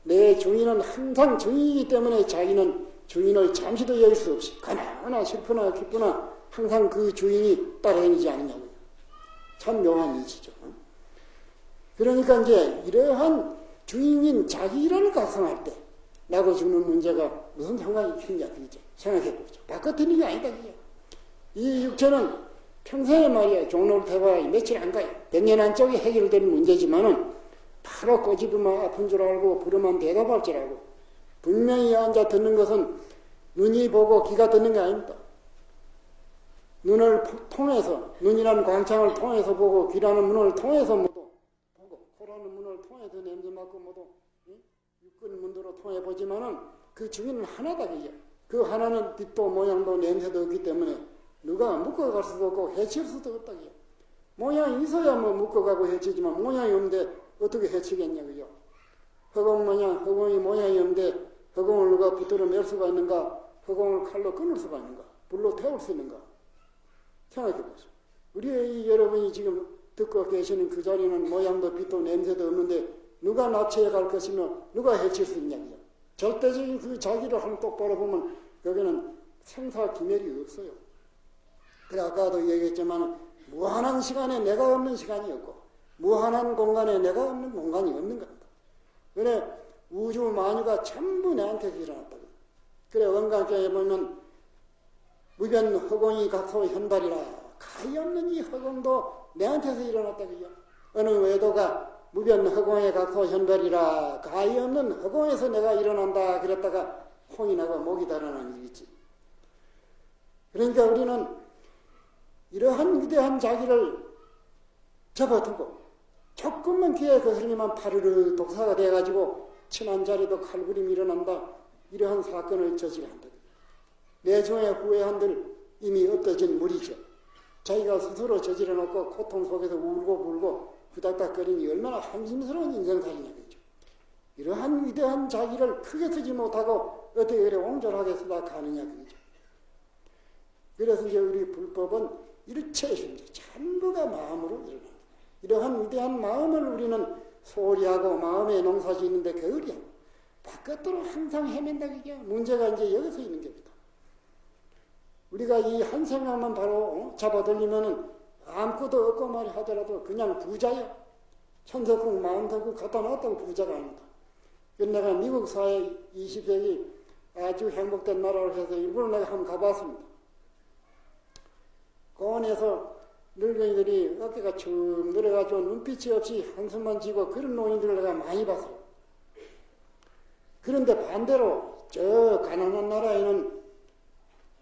내 주인은 항상 주인이기 때문에 자기는 주인을 잠시도 여길 수 없이 가나나 슬프나 기쁘나 항상 그 주인이 따라다니지 않느냐고요. 참 묘한 이치죠. 그러니까 이제 이러한 주인인 자기를 각성할 때 나고 죽는 문제가 무슨 상관이 있느냐 그죠. 생각해보죠. 바깥에 있는 게 아니다 그죠. 이 육체는 평생에 말이야 종로를 태봐야 며칠 안 가요. 100년 안쪽에 해결되는 문제지만은 바로 꼬집으면 아픈 줄 알고 부르면 대답할 줄 알고 분명히 앉아 듣는 것은 눈이 보고 귀가 듣는 게 아닙니다. 눈을 통해서, 눈이라는 광창을 통해서 보고, 귀라는 문을 통해서 모두 보고, 코라는 문을 통해서 냄새 맡고 모두 육근 문도로 통해 보지만은 그 중에는 하나다 그게. 그 하나는 빛도 모양도 냄새도 없기 때문에 누가 묶어갈 수도 없고 해칠 수도 없다 그게. 모양이 있어야 뭐 묶어가고 해치지만 모양이 없는데 어떻게 해치겠냐 그죠. 허공 모양, 허공이 모양이 없는데 허공을 누가 붙들어 맬 수가 있는가? 허공을 칼로 끊을 수가 있는가? 불로 태울 수 있는가? 생각해 보세요. 우리 여러분이 지금 듣고 계시는 그 자리는 모양도 빛도 냄새도 없는데 누가 납치해 갈 것이며 누가 해칠 수 있냐고요. 절대적인 그 자기를 한번 똑바로 보면 거기는 생사기멸이 없어요. 그래 아까도 얘기했지만 무한한 시간에 내가 없는 시간이 없고 무한한 공간에 내가 없는 공간이 없는 겁니다. 그래 우주 만유가 전부 내한테서 일어났다. 그래 원광경에 보면 무변 허공이 각소 현발이라 가히 없는 이 허공도 내한테서 일어났다. 그죠? 어느 외도가 무변 허공의 각소 현발이라 가히 없는 허공에서 내가 일어난다 그랬다가 홍이 나고 목이 달아나는 일이지. 그러니까 우리는 이러한 위대한 자기를 접어두고 조금만 귀에 거슬리면 파르르 독사가 돼가지고 친한 자리도 칼부림이 일어난다. 이러한 사건을 저질한다. 내중에 후회한들 이미 엎어진 물이죠. 자기가 스스로 저질러놓고 고통 속에서 울고 불고 후닥닥거리니 얼마나 한심스러운 인생살이냐겠죠. 이러한 위대한 자기를 크게 쓰지 못하고 어떻게 그래 옹졸하게 쓰다 가느냐 그죠. 그래서 이제 우리 불법은 일체심지 전부가 마음으로 일어납니다. 이러한 위대한 마음을 우리는 소리하고 마음에 농사짓는데 게으리야. 바깥으로 항상 헤맨다 그게 문제가 이제 여기서 있는 겁니다. 우리가 이 한 생각만 바로 잡아들리면은 아무것도 없고 말이 하더라도 그냥 부자야. 천석궁 마음석궁 갖다 놨다고 부자가 아닙니다. 내가 미국 사회 20세기 아주 행복된 나라로 해서 일본을 내가 한번 가봤습니다. 공원에서 늙은이들이 어깨가 축 늘어가지고 눈빛이 없이 한숨만 지고 그런 노인들을 내가 많이 봤어요. 그런데 반대로 저 가난한 나라에는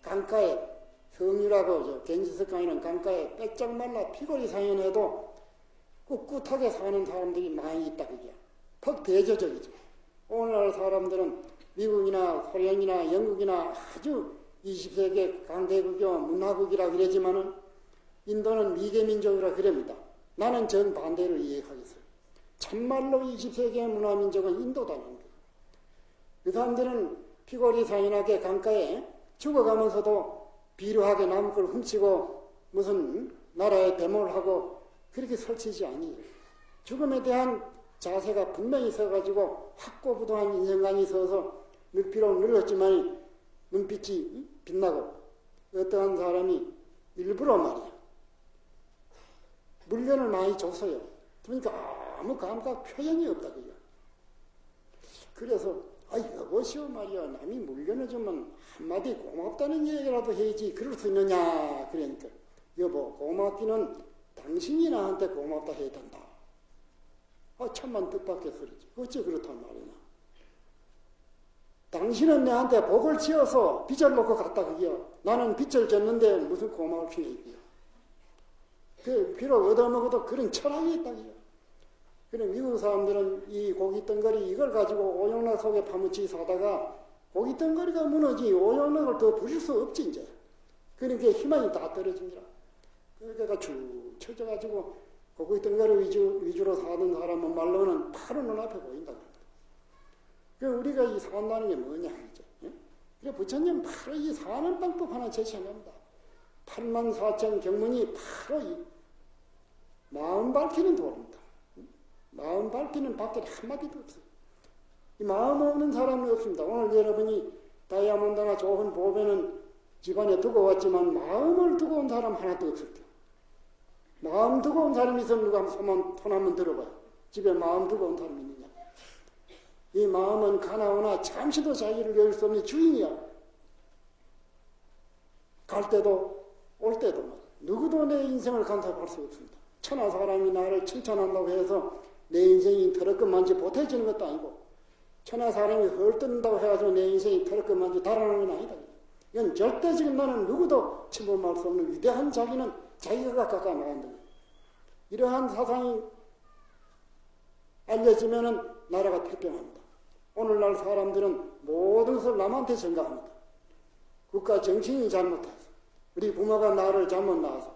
강가에 성유라고 저 겐지스강에는 강가에 빼짝 말라 피골이 상연해도 꿋꿋하게 사는 사람들이 많이 있다 그게. 퍽 대조적이죠. 오늘날 사람들은 미국이나 소련이나 영국이나 아주 20세기 강대국이요 문화국이라 그러지만은 인도는 미개민족이라 그럽니다. 나는 정반대로 이해하겠어요. 참말로 20세기의 문화민족은 인도다는 거예요. 그 사람들은 피골이 상연하게 강가에 죽어가면서도 비루하게 남의 걸 훔치고 무슨 나라에 데모를 하고 그렇게 설치지 아니에요. 죽음에 대한 자세가 분명히 있어가지고 확고부동한 인생관이 있어서 늙기로 늙었지만 눈빛이 빛나고 어떠한 사람이 일부러 말이야. 물건을 많이 줬어요. 그러니까 아무 감각 표현이 없다 그죠. 그래서 여보시오 말이야. 남이 물건을 주면 한마디 고맙다는 얘기라도 해야지 그럴 수 있느냐. 그러니까 여보 고맙기는 당신이 나한테 고맙다 해야 된다. 천만 뜻밖의 소리지. 어째 그렇단 말이냐. 당신은 내한테 복을 지어서 빚을 놓고 갔다 그게요. 나는 빚을 졌는데 무슨 고마울 필요 있고요. 비록 얻어먹어도 그런 철학이 있다 그게요. 그래 미국 사람들은 이 고깃덩거리 이걸 가지고 오용락 속에 파묻히 사다가 고깃덩거리가 무너지 오용락을 더 부릴 수 없지 이제. 그러니까 희망이 다 떨어집니다. 그러니까 축 쳐져가지고 고깃덩거리 위주로 사는 사람은 말로는 바로 눈앞에 보인다. 우리가 이 산다는 게 뭐냐 이제. 그래 부처님 바로 이 사는 방법 하나 제시합니다. 84,000 경문이 바로 이 마음 밝히는 도입니다. 마음 밝히는 밖에 한마디도 없어요. 이 마음 없는 사람이 없습니다. 오늘 여러분이 다이아몬드나 좋은 보배는 집안에 두고 왔지만 마음을 두고 온 사람 하나도 없을 때. 마음 두고 온 사람이 있으면 누가 손 한번 들어봐요. 집에 마음 두고 온 사람이 있느냐. 이 마음은 가나오나 잠시도 자기를 여길 수 없는 주인이야. 갈 때도 올 때도 누구도 내 인생을 간섭할 수 없습니다. 천하 사람이 나를 칭찬한다고 해서 내 인생이 더럽건만지 보태지는 것도 아니고 천하 사람이 헐뜯는다고 해가지고 내 인생이 털었건만지 달아나는 건 아니다. 이건 절대 지금 나는 누구도 침범할 수 없는 위대한 자기는 자기가 깎아 나간다. 이러한 사상이 알려지면은 나라가 태평합니다. 오늘날 사람들은 모든 것을 남한테 전가합니다. 국가 정신이 잘못해서, 우리 부모가 나를 잘못 낳아서,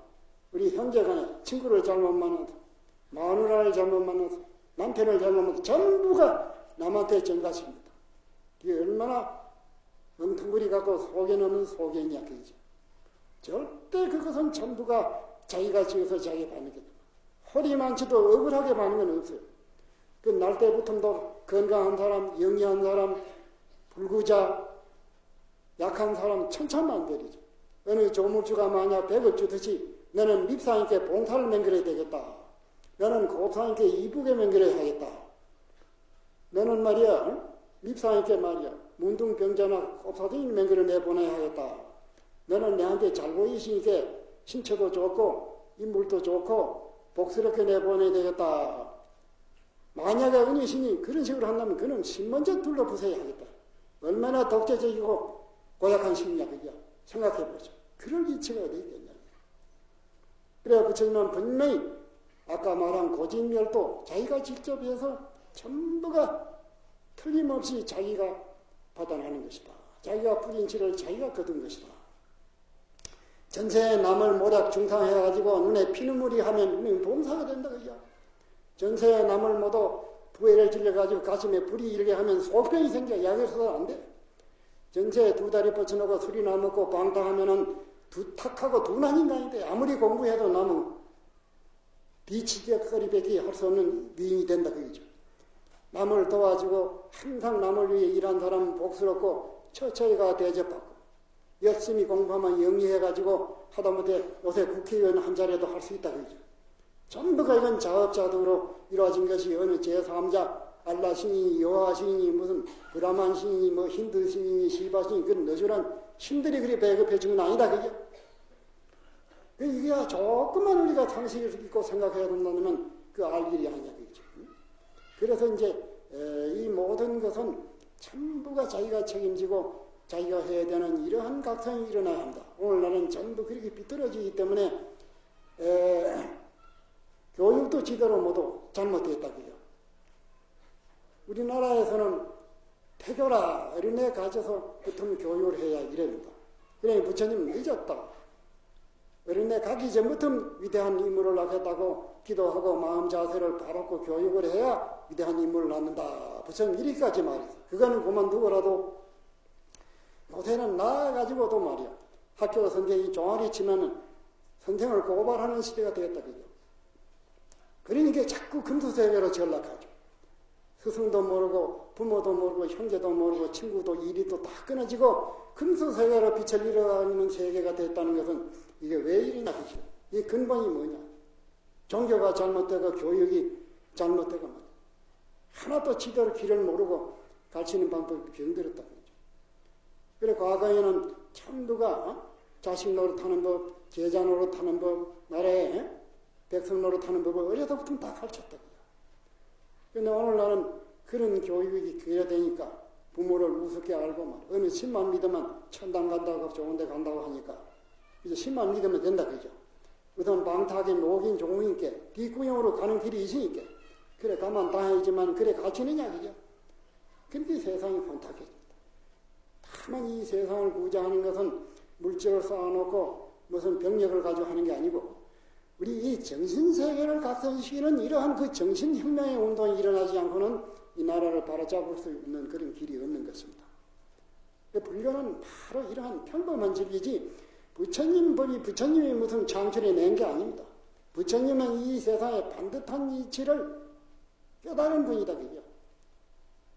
우리 형제간에 친구를 잘못 만나서, 마누라를 잘못 만나서, 남편을 잘못 만나서 전부가 남한테 전가십니다. 이게 얼마나 엉뚱구리 갖고 속에 넣는 속견이야 그죠. 절대 그것은 전부가 자기가 지어서 자기가 받는 게 허리 많지도 억울하게 받는 건 없어요. 그 날 때부터도 건강한 사람, 영리한 사람, 불구자, 약한 사람 천차만별이죠. 어느 조물주가 만약 100을 주듯이 너는 밉상있게 봉사를 맹글어야 되겠다. 너는 곱상있게 이쁘게 맹글어야 하겠다. 너는 말이야 밉상있게 말이야 문둥병자나 곱사등이 맹글어 내보내야 하겠다. 너는 내한테 잘 보이시니까 신체도 좋고 인물도 좋고 복스럽게 내보내야 되겠다. 만약에 은희신이 그런 식으로 한다면 그는 신먼저 둘러부숴야 하겠다. 얼마나 독재적이고 고약한 신이냐 그게 생각해보죠. 그럴 이치가 어디 있겠냐. 그래야 부처님은 분명히 아까 말한 고진멸도 자기가 직접 해서 전부가 틀림없이 자기가 받아나는 것이다. 자기가 뿌린 치를 자기가 거둔 것이다. 전세에 남을 모략 중상해가지고 눈에 피눈물이 하면 봉사가 된다 그죠. 전세에 남을 모두 부해를 질려가지고 가슴에 불이 일게 하면 속병이 생겨. 약을 써도 안 돼. 전세에 두 다리 뻗쳐놓고 술이나 먹고 방탕하면은 탁하고 둔한 인간인데 아무리 공부해도 남은 비치적거리밖에 할 수 없는 위인이 된다 그거죠. 남을 도와주고 항상 남을 위해 일한 사람은 복스럽고 처처이가 대접받고 열심히 공부하면 영리해가지고 하다못해 요새 국회의원 한 자리라도 할 수 있다 그거죠. 전부가 이건 자업자득으로 이루어진 것이 어느 제3자 알라 신이니 여호와 신이니 무슨 브라만 신이니 뭐 힌두 신이니 시바 신이니 그런 너저런 신들이 그리 배급해 준 건 아니다 그죠. 이게 조금만 우리가 상식을 있고 생각해야 된다면 그 알 일이 아니야 그죠. 그래서 이제 이 모든 것은 전부가 자기가 책임지고 자기가 해야 되는 이러한 각성이 일어나야 합니다. 오늘날은 전부 그렇게 비뚤어지기 때문에 교육도 제대로 모두 잘못됐다 그죠. 우리나라에서는 태교라 어린애 가져서 보통 교육을 해야 이랍니다. 그러니 부처님은 늦었다. 어린애 가기 전부터 위대한 인물을 낳겠다고 기도하고 마음 자세를 바르고 교육을 해야 위대한 인물을 낳는다. 부처님 이렇게까지 말했어. 그거는 그만두고라도 요새는 나가지고도 말이야. 학교 선생이 종아리 치면은 선생을 고발하는 시대가 되었다 그죠. 그러니까 자꾸 금수세계로 전락하죠. 스승도 모르고 부모도 모르고 형제도 모르고 친구도 일이 또 다 끊어지고 금수세계로 빛을 잃어가는 세계가 됐다는 것은 이게 왜 이러냐 그죠. 이 근본이 뭐냐. 종교가 잘못되고 교육이 잘못되고 말이야. 하나도 지대로 길을 모르고 가르치는 방법이 병들었다 그죠. 그래 과거에는 전부가 자식 노릇하는 법, 제자 노릇하는 법, 나라에 백성 노릇하는 법을 어려서부터 다 가르쳤다. 그런데 오늘날은 그런 교육이 그래야 되니까 부모를 우습게 알고 말 어느 신만 믿으면 천당 간다고 좋은 데 간다고 하니까 이제 신만 믿으면 된다 그죠. 우선 방탕하게 녹인 종인께 뒷구형으로 가는 길이 있으니까 그래 가만 당해야지만 그래 갇히느냐 그죠. 그렇게 세상이 혼탁해집니다. 다만 이 세상을 구제하는 것은 물질을 쌓아놓고 무슨 병력을 가지고 하는 게 아니고 우리 이 정신세계를 각성시키는 이러한 그 정신혁명의 운동이 일어나지 않고는 이 나라를 바로잡을 수 있는 그런 길이 없는 것입니다. 불교는 바로 이러한 평범한 진리지 부처님 법이 부처님이 무슨 창출해 낸 게 아닙니다. 부처님은 이 세상의 반듯한 이치를 깨달은 분이다 그죠.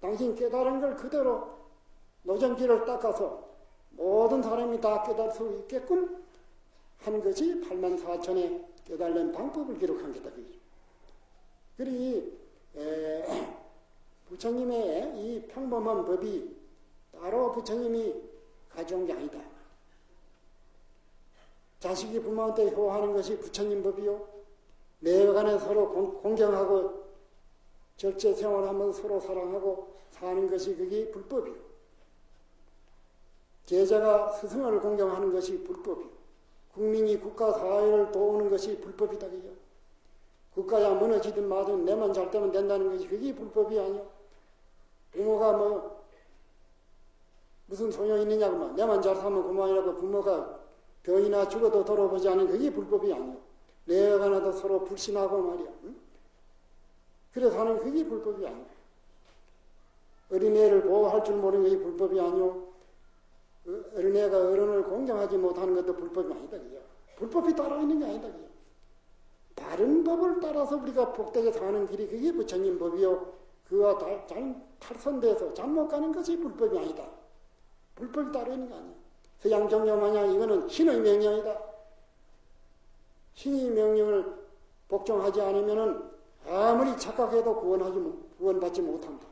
당신 깨달은 걸 그대로 노점길을 닦아서 모든 사람이 다 깨달을 수 있게끔 한 것이 84,000의 깨달는 방법을 기록한 게다 그죠. 그리 부처님의 이 평범한 법이 따로 부처님이 가져온 게 아니다. 자식이 부모한테 효하는 것이 부처님 법이요. 내간에 서로 공경하고 절제 생활하면서 서로 사랑하고 사는 것이 그게 불법이요. 제자가 스승을 공경하는 것이 불법이요. 국민이 국가 사회를 도우는 것이 불법이다. 그죠? 국가야 무너지든 마든 내만 잘 되면 된다는 것이 그게 불법이 아니요. 부모가 뭐 무슨 소용이 있느냐고 막 내만 잘 살면 그만이라고 부모가 병이나 죽어도 돌아보지 않은 그게 불법이 아니요. 내가 나도 서로 불신하고 말이야. 응? 그래서 하는 그게 불법이 아니요. 어린애를 보호할 줄 모르는 게 불법이 아니요. 어린애가 어른을 공경하지 못하는 것도 불법이 아니다. 그죠? 불법이 따로 있는 게 아니다. 그죠? 다른 법을 따라서 우리가 복되게 사는 길이 그게 부처님 법이요. 그와 잘 탈선돼서 잘못 가는 것이 불법이 아니다. 불법이 따로 있는 게 아니야. 서양 정령 마냥 이거는 신의 명령이다. 신의 명령을 복종하지 않으면은 아무리 착각해도 구원받지 못한다.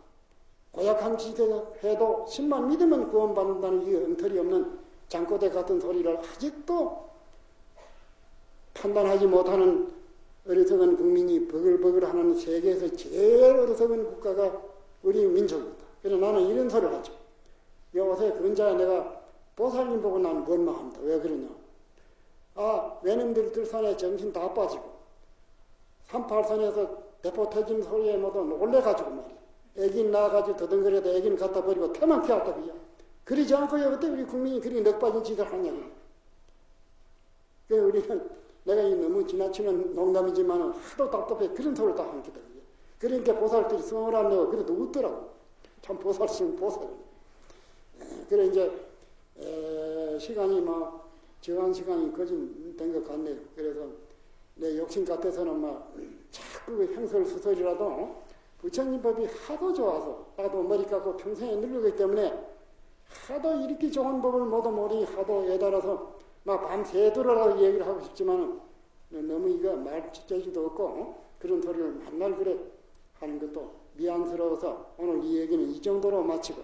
고약한 짓을 해도 신만 믿으면 구원받는다는 이 엉터리 없는 장꼬대 같은 소리를 아직도 판단하지 못하는 어리석은 국민이 버글버글하는 세계에서 제일 어리석은 국가가 우리 민족이다. 그래서 나는 이런 소리를 하죠. 요새 근자에 내가 보살님 보고 나는 원망합니다. 왜 그러냐. 외놈들 들산에 정신 다 빠지고 38선에서 대포 터진 소리에 모두 놀래가지고 말이야. 애기 낳아가지고 더듬거려도 애기는 갖다 버리고 태만 피웠다 그야. 그러지 않고 어때 우리 국민이 그리 넉빠진 짓을 하냐고. 그래서 우리는 내가 너무 지나치는 농담이지만 하도 답답해 그런 소리를 다 하는 거다. 그러니까 보살들이 성을 안 내고 그래도 웃더라고. 참 보살스러운 보살이네. 그래 이제 시간이 막 정한 시간이 거진 된 것 같네요. 그래서 내 욕심 같아서는 막 자꾸 행설수설이라도 부처님 법이 하도 좋아서 나도 머리 깎고 평생에 늙었기 때문에 하도 이렇게 좋은 법을 모두 모르니 하도 애달아서 막 밤새도록 얘기를 하고 싶지만 너무 이거 말 재주도 없고 그런 소리를 맨날 그래 하는 것도 미안스러워서 오늘 이 얘기는 이 정도로 마치고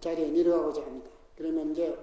자리에 내려가고자 합니다. 그러면 이제